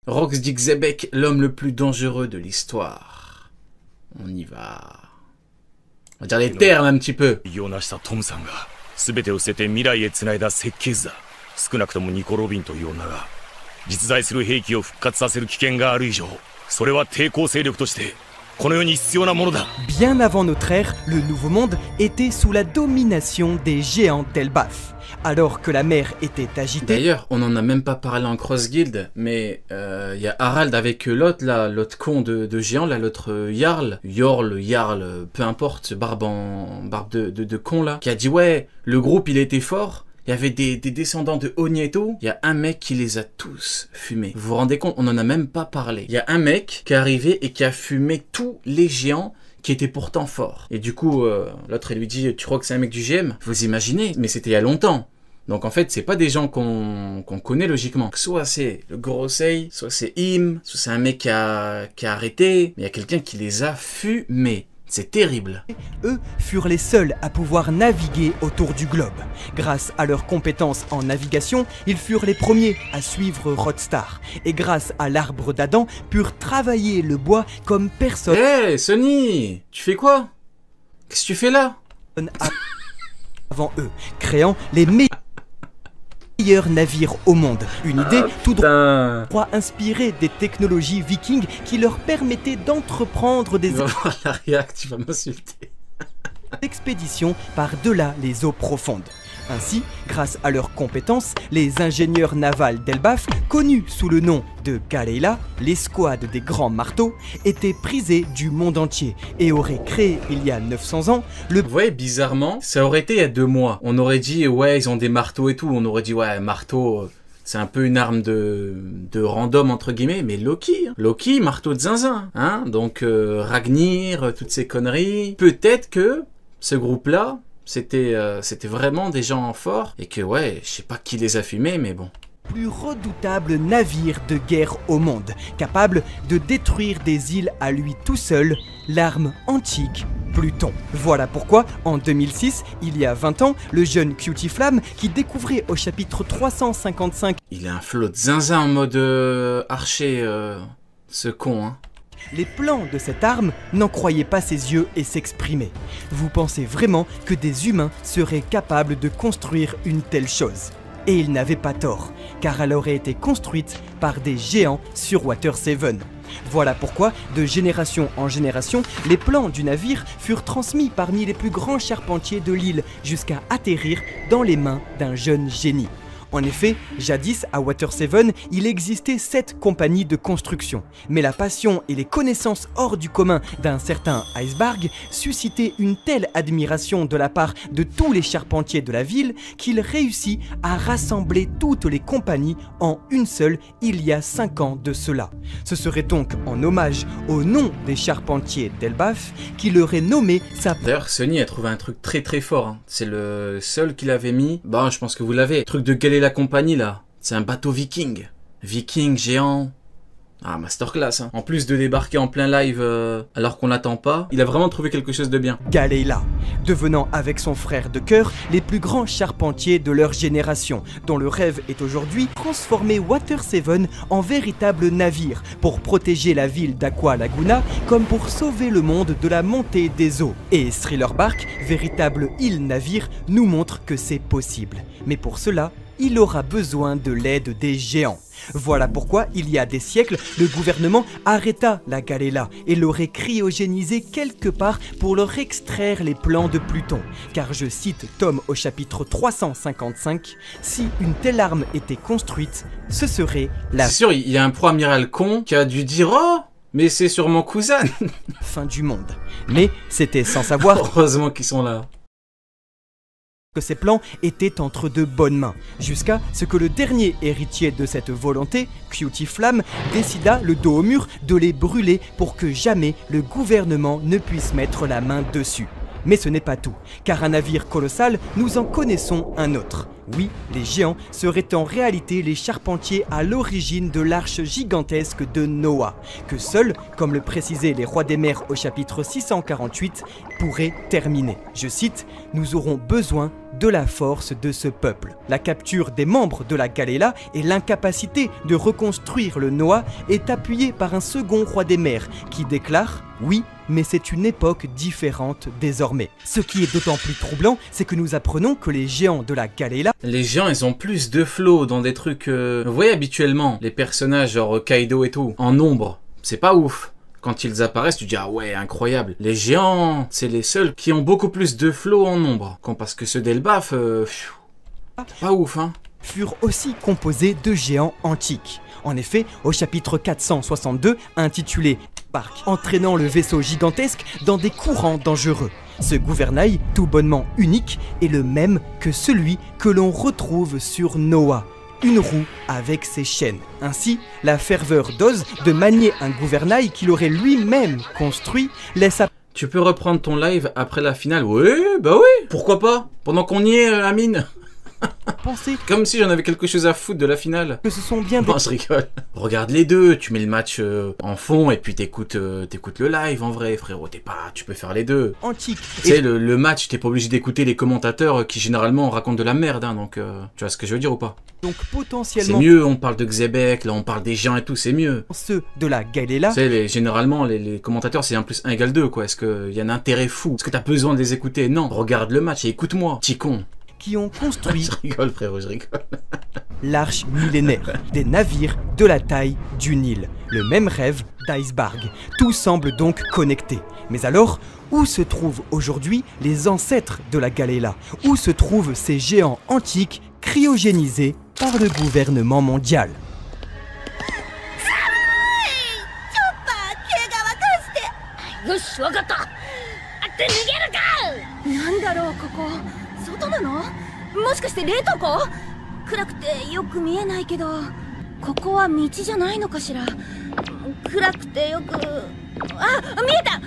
Rox dit Xebec, l'homme le plus dangereux de l'histoire. On y va. On va dire les termes un petit peu. 全てを捨てて未来へ繋いだ設計図だ。少なくともニコ・ロビンという女が実在する兵器を復活させる危険がある以上、それは抵抗勢力としてこの世に必要なものだ。Bien avant notre ère, le Nouveau Monde était sous la domination des géants d'Elbaf. Alors que la mer était agitée... D'ailleurs, on n'en a même pas parlé en Cross Guild, mais il y a Harald avec l'autre, là, l'autre con de géant, là, l'autre Jarl, peu importe, barbe de con, là, qui a dit, ouais, le groupe, il était fort, il y avait des descendants de Ogneto, il y a un mec qui les a tous fumés. Vous vous rendez compte, on n'en a même pas parlé. Il y a un mec qui est arrivé et qui a fumé tous les géants qui était pourtant forts. Et du coup, l'autre, il lui dit, tu crois que c'est un mec du GM? Vous imaginez? Mais c'était il y a longtemps. Donc en fait, c'est pas des gens qu'on connaît logiquement. Soit c'est le Gorosei, soit c'est Im, soit c'est un mec qui a arrêté, mais il y a quelqu'un qui les a fumés. C'est terrible. Eux furent les seuls à pouvoir naviguer autour du globe. Grâce à leurs compétences en navigation, ils furent les premiers à suivre Rodstar. Et grâce à l'arbre d'Adam, purent travailler le bois comme personne. Hé, Sonny, tu fais quoi? Qu'est-ce que tu fais là? Avant eux, créant les meilleurs navires au monde. Une idée tout droit inspirée des technologies vikings qui leur permettaient d'entreprendre des expéditions par-delà les eaux profondes. Ainsi, grâce à leurs compétences, les ingénieurs navals d'Elbaf, connus sous le nom de Galeila, l'escouade des grands marteaux, étaient prisés du monde entier et auraient créé il y a 900 ans le... Vous voyez, bizarrement, ça aurait été il y a 2 mois. On aurait dit, ouais, ils ont des marteaux et tout. On aurait dit, ouais, marteau, c'est un peu une arme de random, entre guillemets. Mais Loki, hein. Loki, marteau de zinzin. Hein, donc, Ragnir, toutes ces conneries. Peut-être que ce groupe-là... C'était vraiment des gens forts et que ouais, je sais pas qui les a fumés, mais bon. Plus redoutable navire de guerre au monde, capable de détruire des îles à lui tout seul, l'arme antique Pluton. Voilà pourquoi, en 2006, il y a 20 ans, le jeune Cutie Flamme, qui découvrait au chapitre 355... Il a un flot de zinzin en mode archer, ce con, hein. Les plans de cette arme n'en croyaient pas ses yeux et s'exprimaient. Vous pensez vraiment que des humains seraient capables de construire une telle chose? Et ils n'avaient pas tort, car elle aurait été construite par des géants sur Water 7. Voilà pourquoi, de génération en génération, les plans du navire furent transmis parmi les plus grands charpentiers de l'île, jusqu'à atterrir dans les mains d'un jeune génie. En effet, jadis, à Water 7, il existait 7 compagnies de construction. Mais la passion et les connaissances hors du commun d'un certain Iceberg suscitaient une telle admiration de la part de tous les charpentiers de la ville qu'il réussit à rassembler toutes les compagnies en une seule il y a 5 ans de cela. Ce serait donc en hommage au nom des charpentiers d'Elbaf qu'il aurait nommé sa... D'ailleurs, Sony a trouvé un truc très fort. Hein. C'est le seul qu'il avait mis. Bon, je pense que vous l'avez. Truc de Galeila compagnie là, c'est un bateau viking. Viking géant. Ah, masterclass, hein. En plus de débarquer en plein live alors qu'on l'attend pas, il a vraiment trouvé quelque chose de bien. Galeila, devenant avec son frère de cœur les plus grands charpentiers de leur génération, dont le rêve est aujourd'hui transformer Water 7 en véritable navire pour protéger la ville d'Aqua Laguna comme pour sauver le monde de la montée des eaux. Et Thriller Bark, véritable île-navire, nous montre que c'est possible. Mais pour cela, il aura besoin de l'aide des géants. Voilà pourquoi, il y a des siècles, le gouvernement arrêta la Galeila et l'aurait cryogénisée quelque part pour leur extraire les plans de Pluton. Car je cite Tom au chapitre 355, si une telle arme était construite, ce serait la... C'est sûr, il y a un pro-amiral con qui a dû dire « Oh, mais c'est sûrement cousin !» fin du monde. Mais c'était sans savoir... Heureusement qu'ils sont là. Que ces plans étaient entre de bonnes mains, jusqu'à ce que le dernier héritier de cette volonté, Cutie Flamme, décida, le dos au mur, de les brûler pour que jamais le gouvernement ne puisse mettre la main dessus. Mais ce n'est pas tout, car un navire colossal, nous en connaissons un autre. Oui, les géants seraient en réalité les charpentiers à l'origine de l'arche gigantesque de Noah, que seuls, comme le précisaient les rois des mers au chapitre 648, pourraient terminer. Je cite, « Nous aurons besoin de la force de ce peuple ». La capture des membres de la Galéla et l'incapacité de reconstruire le Noah est appuyée par un second roi des mers qui déclare « Oui, mais c'est une époque différente désormais ». Ce qui est d'autant plus troublant, c'est que nous apprenons que les géants de la Galéla... Les géants, ils ont plus de flow dans des trucs... Vous voyez habituellement, les personnages genre Kaido et tout, en ombre, c'est pas ouf. Quand ils apparaissent, tu dis ah ouais, incroyable. Les géants, c'est les seuls qui ont beaucoup plus de flow en ombre. Parce que ceux d'Elbaf, pas ouf, hein. Furent aussi composés de géants antiques. En effet, au chapitre 462, intitulé « Barque entraînant le vaisseau gigantesque dans des courants dangereux », ce gouvernail, tout bonnement unique, est le même que celui que l'on retrouve sur Noah. Une roue avec ses chaînes. Ainsi, la ferveur d'Oz de manier un gouvernail qu'il aurait lui-même construit laisse à... Tu peux reprendre ton live après la finale? Oui, bah oui, pourquoi pas? Pendant qu'on y est, Amine. penser Comme si j'en avais quelque chose à foutre de la finale. que ce sont bien des... Non, je rigole. Regarde les deux, tu mets le match en fond et puis t'écoutes le live en vrai, frérot. Tu peux faire les deux. antiques. Tu sais, le match, t'es pas obligé d'écouter les commentateurs qui généralement racontent de la merde, hein, donc tu vois ce que je veux dire ou pas? Donc C'est potentiellement mieux, on parle de Xebec, là on parle des gens et tout, c'est mieux. ceux de la Galéla Tu sais, généralement, les commentateurs, c'est 1 + 1 = 2, quoi. Est-ce qu'il y a un intérêt fou? Est-ce que t'as besoin de les écouter? Non. Regarde le match et écoute-moi, petit con. qui ont construit Je rigole, frérot, je rigole. l'arche millénaire, des navires de la taille du Nil. Le même rêve d'Iceberg. Tout semble donc connecté. Mais alors, où se trouvent aujourd'hui les ancêtres de la Galéla? Où se trouvent ces géants antiques cryogénisés par le gouvernement mondial? よし、わかった。って逃げるか。なんだろう、ここ。外なの？もしかして冷凍庫？暗くてよく見えないけど、ここは道じゃないのかしら。暗くてよく。あ、見えた。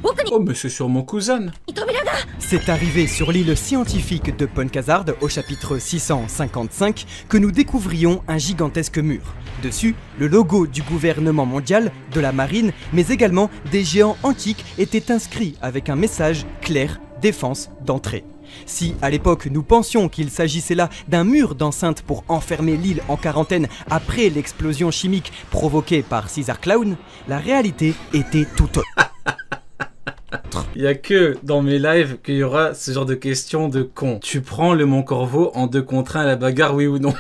奥に Oh, mais c'est sûrement Kuzan. 扉が。 C'est arrivé sur l'île scientifique de Punkazard, au chapitre 655, que nous découvrions un gigantesque mur. Dessus, le logo du gouvernement mondial, de la marine, mais également des géants antiques étaient inscrits avec un message clair, défense d'entrée. Si à l'époque nous pensions qu'il s'agissait là d'un mur d'enceinte pour enfermer l'île en quarantaine après l'explosion chimique provoquée par Caesar Clown, la réalité était tout autre. Il y a que dans mes lives qu'il y aura ce genre de questions de con. Tu prends le Mont Corvo en 2 contre 1 à la bagarre, oui ou non?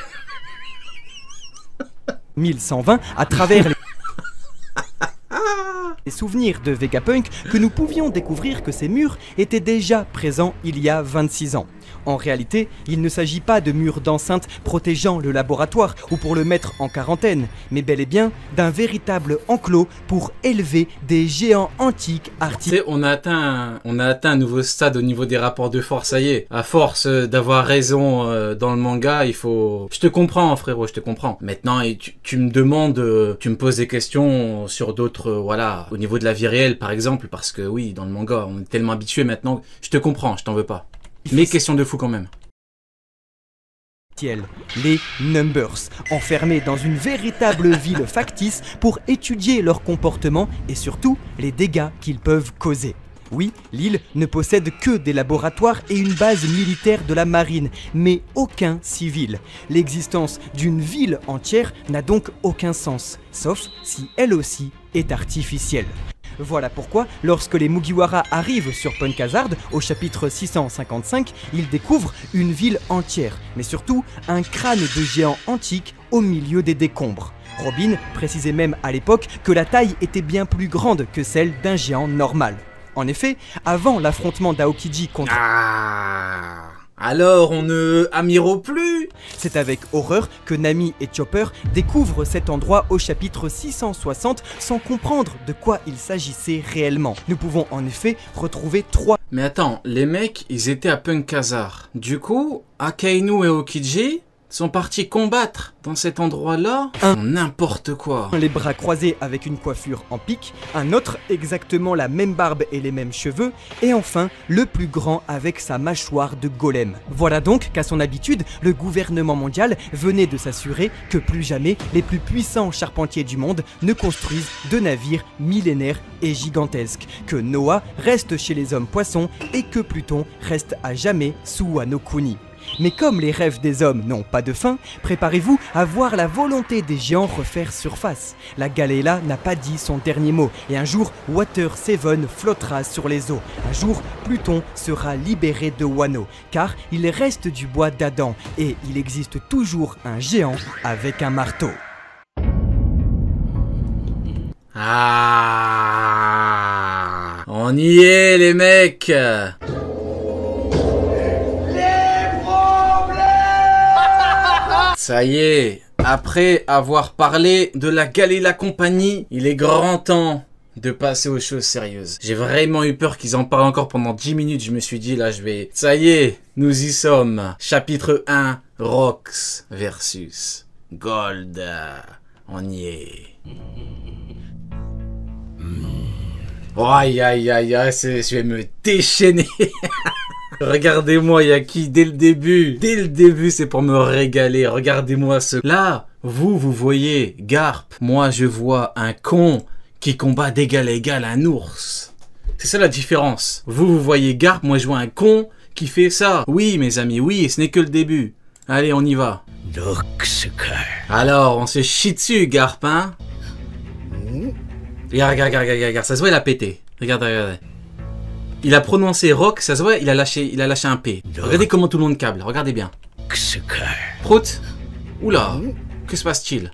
1120 à travers les souvenirs de Vegapunk que nous pouvions découvrir que ces murs étaient déjà présents il y a 26 ans. En réalité, il ne s'agit pas de murs d'enceinte protégeant le laboratoire ou pour le mettre en quarantaine, mais bel et bien d'un véritable enclos pour élever des géants antiques Tu artificiels. sais, on a atteint un nouveau stade au niveau des rapports de force, ça y est. À force d'avoir raison dans le manga, il faut... Je te comprends, frérot, je te comprends. Maintenant, et tu me demandes, tu me poses des questions sur d'autres, voilà, au niveau de la vie réelle, par exemple, parce que oui, dans le manga, on est tellement habitué maintenant. Je te comprends, je t'en veux pas. Mais question de fou quand même. Les Numbers, enfermés dans une véritable ville factice pour étudier leur comportement et surtout les dégâts qu'ils peuvent causer. Oui, l'île ne possède que des laboratoires et une base militaire de la marine, mais aucun civil. L'existence d'une ville entière n'a donc aucun sens, sauf si elle aussi est artificielle. Voilà pourquoi, lorsque les Mugiwara arrivent sur Punkazard, au chapitre 655, ils découvrent une ville entière, mais surtout un crâne de géant antique au milieu des décombres. Robin précisait même à l'époque que la taille était bien plus grande que celle d'un géant normal. En effet, avant l'affrontement d'Aokiji contre... Alors on ne Amiro plus. C'est avec horreur que Nami et Chopper découvrent cet endroit au chapitre 660 sans comprendre de quoi il s'agissait réellement. Nous pouvons en effet retrouver 3... Mais attends, les mecs, ils étaient à Punkazar. Du coup, Akainu et Okiji, sont partis combattre dans cet endroit-là. N'importe quoi. Les bras croisés avec une coiffure en pique, un autre exactement la même barbe et les mêmes cheveux, et enfin le plus grand avec sa mâchoire de golem. Voilà donc qu'à son habitude, le gouvernement mondial venait de s'assurer que plus jamais les plus puissants charpentiers du monde ne construisent de navires millénaires et gigantesques, que Noah reste chez les hommes poissons et que Pluton reste à jamais sous Wano Kuni. Mais comme les rêves des hommes n'ont pas de fin, préparez-vous à voir la volonté des géants refaire surface. La Galéla n'a pas dit son dernier mot, et un jour, Water 7 flottera sur les eaux. Un jour, Pluton sera libéré de Wano, car il reste du bois d'Adam, et il existe toujours un géant avec un marteau. Ah, on y est les mecs. Ça y est, après avoir parlé de la Galéla Compagnie, il est grand temps de passer aux choses sérieuses. J'ai vraiment eu peur qu'ils en parlent encore pendant 10 minutes, je me suis dit là je vais... Ça y est, nous y sommes. Chapitre 1, Rox versus Gold. On y est. Oh, aïe aïe aïe aïe, je vais me déchaîner. Regardez-moi, il y a qui dès le début. Dès le début, c'est pour me régaler. Regardez-moi ce... Là, vous voyez Garp. Moi, je vois un con qui combat d'égal à égal un ours. C'est ça la différence. Vous voyez Garp, moi je vois un con qui fait ça. Oui, mes amis, oui, et ce n'est que le début. Allez, on y va. Alors, on se chie dessus, Garp, hein. Regarde, ça se voit, il a pété. Regarde. Il a prononcé rock, ça se voit, il a lâché un P. Regardez comment tout le monde câble, regardez bien. Prout. Oula, que se passe-t-il?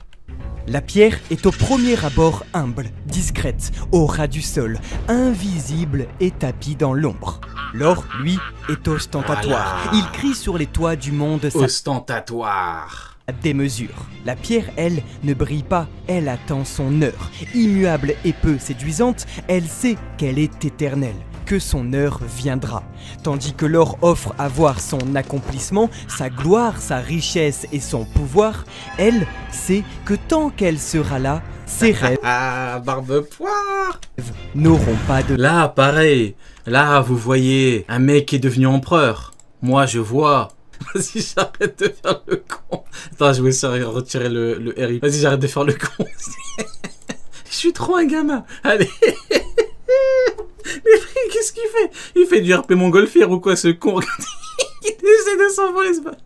La pierre est au premier abord humble, discrète, au ras du sol, invisible et tapie dans l'ombre. L'or, lui, est ostentatoire. Voilà. Il crie sur les toits du monde sa Ostentatoire. démesure. La pierre, elle, ne brille pas, elle attend son heure. Immuable et peu séduisante, elle sait qu'elle est éternelle, que son heure viendra. Tandis que l'or offre à voir son accomplissement, sa gloire, sa richesse et son pouvoir, elle sait que tant qu'elle sera là, ses rêves Ah, barbe poire. n'auront pas de... Là, pareil. Là, vous voyez un mec qui est devenu empereur. Moi, je vois... Vas-y, j'arrête de faire le con. Attends, je vais essayer de retirer le RI. Vas-y, j'arrête de faire le con. Je suis trop un gamin. Allez. Mais frère, qu'est-ce qu'il fait? Il fait du RP montgolfière ou quoi, ce con? Il essaie de s'envoler, ce bas.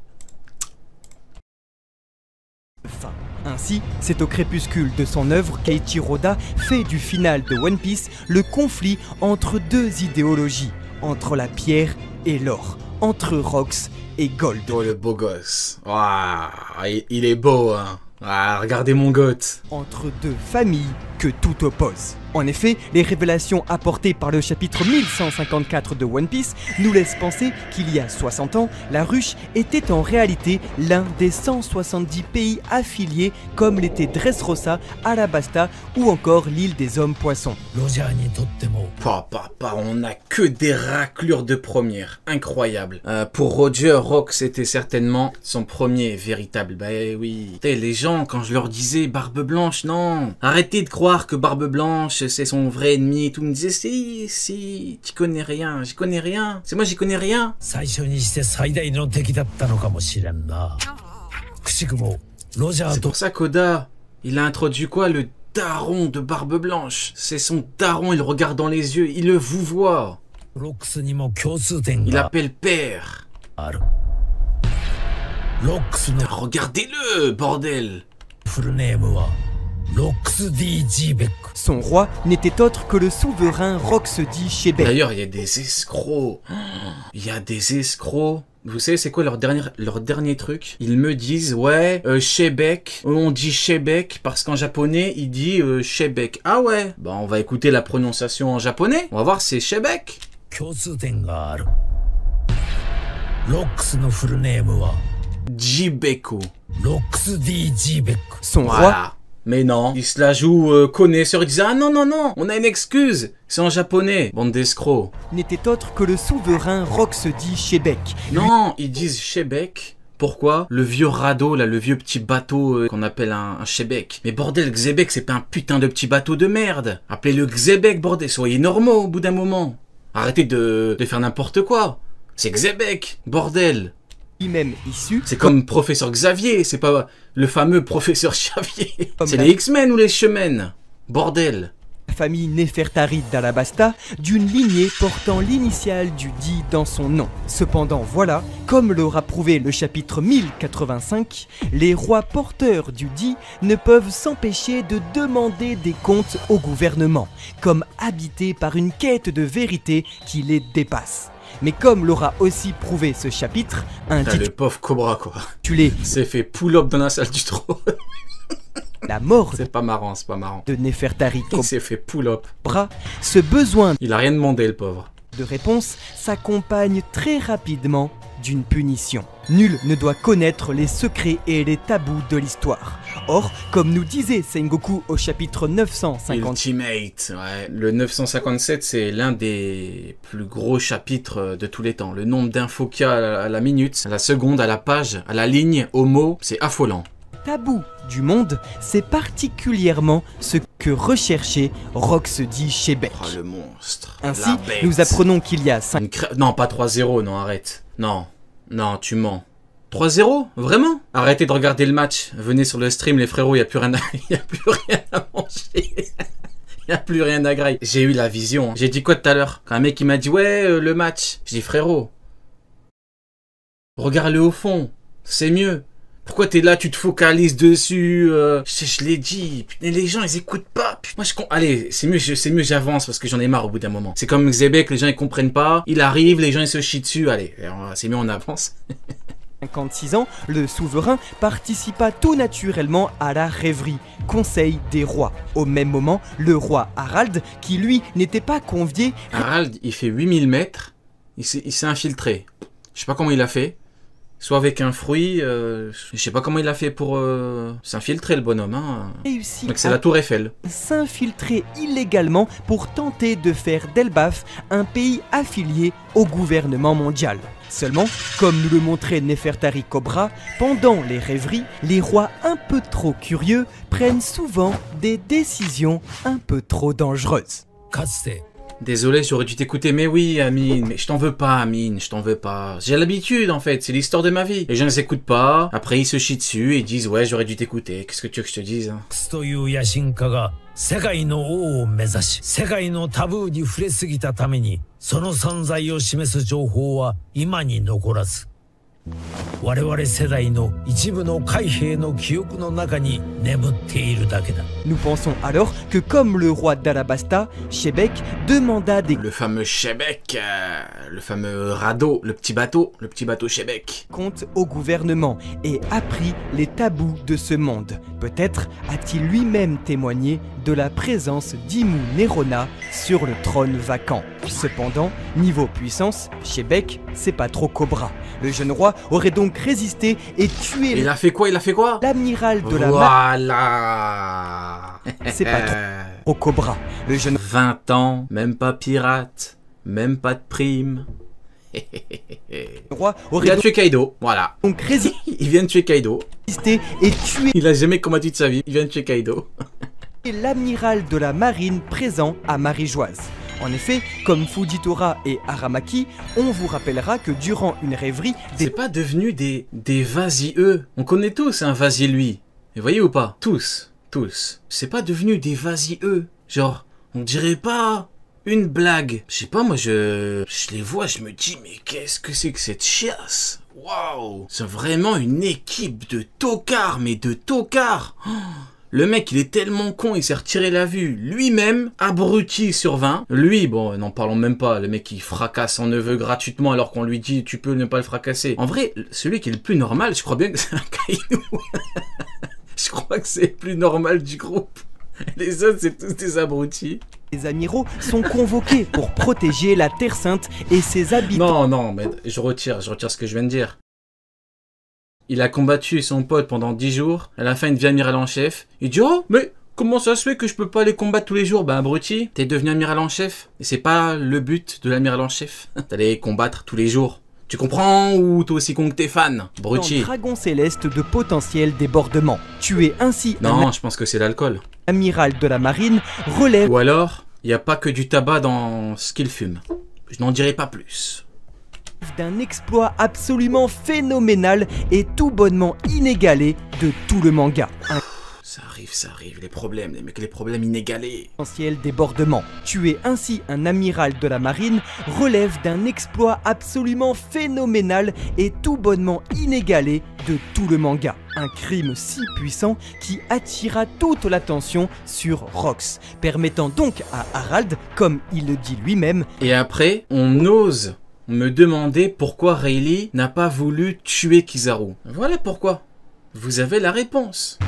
fin. Ainsi, c'est au crépuscule de son œuvre qu'Eiichiro Oda fait du final de One Piece le conflit entre deux idéologies, entre la pierre et l'or, entre Rox et Gold. Oh, le beau gosse. Waouh, il est beau, hein. Ah, regardez mon goth. Entre deux familles que tout oppose. En effet, les révélations apportées par le chapitre 1154 de One Piece nous laissent penser qu'il y a 60 ans, la ruche était en réalité l'un des 170 pays affiliés comme l'étaient Dressrosa, Alabasta ou encore l'île des hommes poissons. On a que des raclures de première. Incroyable. Pour Roger, Rock, c'était certainement son premier véritable. Bah oui. Les gens, quand je leur disais Barbe Blanche, non. Arrêtez de croire que Barbe Blanche, c'est son vrai ennemi et tout. Me disait, si, tu connais rien. J'y connais rien. C'est moi, j'y connais rien. C'est pour ça qu'Oda, il a introduit quoi? Le daron de Barbe Blanche. C'est son daron, il le regarde dans les yeux, il le vous voit. Il appelle père. Regardez-le, bordel. Son roi n'était autre que le souverain Rox-D Shebek. D'ailleurs, il y a des escrocs. Il y a des escrocs. Vous savez, c'est quoi leur dernier truc? Ils me disent, ouais, Shebek. On dit Shebek parce qu'en japonais, il dit Shebek. Ah ouais? Bah, on va écouter la prononciation en japonais. On va voir, c'est Shebek. Jibeku. Son roi Voilà. Mais non, il se la joue connaisseur, il disait ah non, on a une excuse, c'est en japonais, bande d'escrocs. n'était autre que le souverain Rox-D Shebek. Non, ils disent Shebek Pourquoi? Le vieux radeau, là, le vieux petit bateau qu'on appelle un Shebek. Mais bordel, Xebek, c'est pas un putain de petit bateau de merde. Appelez-le Xebek, bordel. Soyez normaux au bout d'un moment. Arrêtez de faire n'importe quoi. C'est Xebek, bordel. Lui-même issu. C'est comme professeur Xavier, c'est pas le fameux professeur Xavier. C'est la... les X-Men ou les X-Men. Bordel. La famille Néfertari d'Alabasta, d'une lignée portant l'initiale du dit dans son nom. Cependant, voilà, comme l'aura prouvé le chapitre 1085, les rois porteurs du dit ne peuvent s'empêcher de demander des comptes au gouvernement, comme habités par une quête de vérité qui les dépasse. Mais comme l'aura aussi prouvé ce chapitre, le pauvre Cobra quoi. Il s'est fait pull-up dans la salle du trône. La mort c'est pas marrant, c'est pas marrant. De Néfertari Il s'est fait pull-up. Ce besoin il a rien demandé le pauvre. De réponse s'accompagne très rapidement d'une punition. Nul ne doit connaître les secrets et les tabous de l'histoire. Or, comme nous disait Sengoku au chapitre 950... Ultimate, ouais. Le 957, c'est l'un des plus gros chapitres de tous les temps. Le nombre d'infos qu'il y a à la minute, à la seconde, à la page, à la ligne, au mot, c'est affolant. Tabou du monde, c'est particulièrement ce que recherchait Rox-D Shebek. Oh, le monstre. Ainsi, nous apprenons qu'il y a 5... Non, pas 3-0, non, arrête. Non, non, tu mens. 3-0? Vraiment? Arrêtez de regarder le match. Venez sur le stream, les frérots, il n'y a plus rien à... y a plus rien à manger. Il n'y a plus rien à grailler. J'ai eu la vision. J'ai dit quoi tout à l'heure? Quand un mec il m'a dit, ouais, le match. J'ai dit, frérot, regarde-le au fond. C'est mieux. Pourquoi t'es là, tu te focalises dessus je l'ai dit, putain, les gens ils écoutent pas. Moi allez, c'est mieux, j'avance parce que j'en ai marre au bout d'un moment. C'est comme Xebek, les gens ils comprennent pas. Il arrive, les gens ils se chient dessus. Allez, c'est mieux on avance. 56 ans, le souverain participa tout naturellement à la rêverie, conseil des rois. Au même moment, le roi Harald, qui lui n'était pas convié... Harald, il fait 8000 mètres, il s'est infiltré. Je sais pas comment il a fait. Soit avec un fruit, je sais pas comment il a fait pour s'infiltrer le bonhomme. Hein. Donc c'est la tour Eiffel. S'infiltrer illégalement pour tenter de faire d'Elbaf un pays affilié au gouvernement mondial. Seulement, comme nous le montrait Néfertari Cobra, pendant les rêveries, les rois un peu trop curieux prennent souvent des décisions un peu trop dangereuses. Désolé, j'aurais dû t'écouter, mais oui, Amine, mais je t'en veux pas, Amine, je t'en veux pas. J'ai l'habitude, en fait, c'est l'histoire de ma vie. Les gens ne s'écoutent pas, après ils se chient dessus et ils disent, ouais, j'aurais dû t'écouter. Qu'est-ce que tu veux que je te dise hein? 世界の王を目指し、世界のタブーに触れすぎたために、その存在を示す情報は今に残らず、我々世代の一部の海兵の記憶の中に眠っているだけだ。 Nous pensons alors que comme le roi d'Alabasta, Shebek demanda des... Le fameux Shebek, le fameux radeau, le petit bateau Shebek. ...comptes au gouvernement et apprit les tabous de ce monde. Peut-être a-t-il lui-même témoigné de la présence d'Imu Nerona sur le trône vacant. Cependant, niveau puissance, Shebek, c'est pas trop Cobra. Le jeune roi aurait donc résisté et tué... Il a fait quoi? L'amiral de la... Voilà. C'est pas trop Cobra. Le jeune... 20 ans, même pas pirate, même pas de prime. roi aurait il a tué Kaido, voilà. Donc résisté... Il vient de tuer Kaido. Et tué... Il a jamais combattu de sa vie, il vient de tuer Kaido. L'amiral de la marine présent à Marie-Joise. En effet, comme Fujitora et Aramaki, on vous rappellera que durant une rêverie... C'est pas devenu des vas-y-eux. On connaît tous un vas-y-lui. Vous voyez ou pas? Tous. C'est pas devenu des vas-y-eux. Genre, on dirait pas une blague. Je sais pas, moi je les vois, je me dis, mais qu'est-ce que c'est que cette chiasse? Waouh! C'est vraiment une équipe de tocards, mais de tocards! Oh, le mec, il est tellement con, il s'est retiré la vue. Lui-même, abruti sur 20. Lui, bon, n'en parlons même pas. Le mec, il fracasse son neveu gratuitement alors qu'on lui dit, tu peux ne pas le fracasser. En vrai, celui qui est le plus normal, je crois bien que c'est un Kainu. Je crois que c'est le plus normal du groupe. Les autres, c'est tous des abrutis. Les amiraux sont convoqués pour protéger la Terre Sainte et ses habitants. Non, mais je retire ce que je viens de dire. Il a combattu son pote pendant 10 jours. À la fin, il devient amiral en chef. Il dit, oh, mais comment ça se fait que je peux pas les combattre tous les jours? Ben, abruti, t'es devenu amiral en chef. Et c'est pas le but de l'amiral en chef. D'aller combattre tous les jours. Tu comprends ou toi aussi con que t'es fan, Dans Brutti? Dragon Céleste de potentiel débordement. Tuer ainsi Non, je pense que c'est l'alcool. un amiral de la marine relève Ou alors, y a pas que du tabac dans ce qu'il fume. Je n'en dirai pas plus. d'un exploit absolument phénoménal et tout bonnement inégalé de tout le manga. Un Ça arrive, les problèmes, les mecs, les problèmes inégalés. potentiel débordement. Tuer ainsi un amiral de la marine relève d'un exploit absolument phénoménal et tout bonnement inégalé de tout le manga. Un crime si puissant qui attira toute l'attention sur Rox, permettant donc à Harald, comme il le dit lui-même, Et après, on ose me demander pourquoi Rayleigh n'a pas voulu tuer Kizaru. Voilà pourquoi. Vous avez la réponse.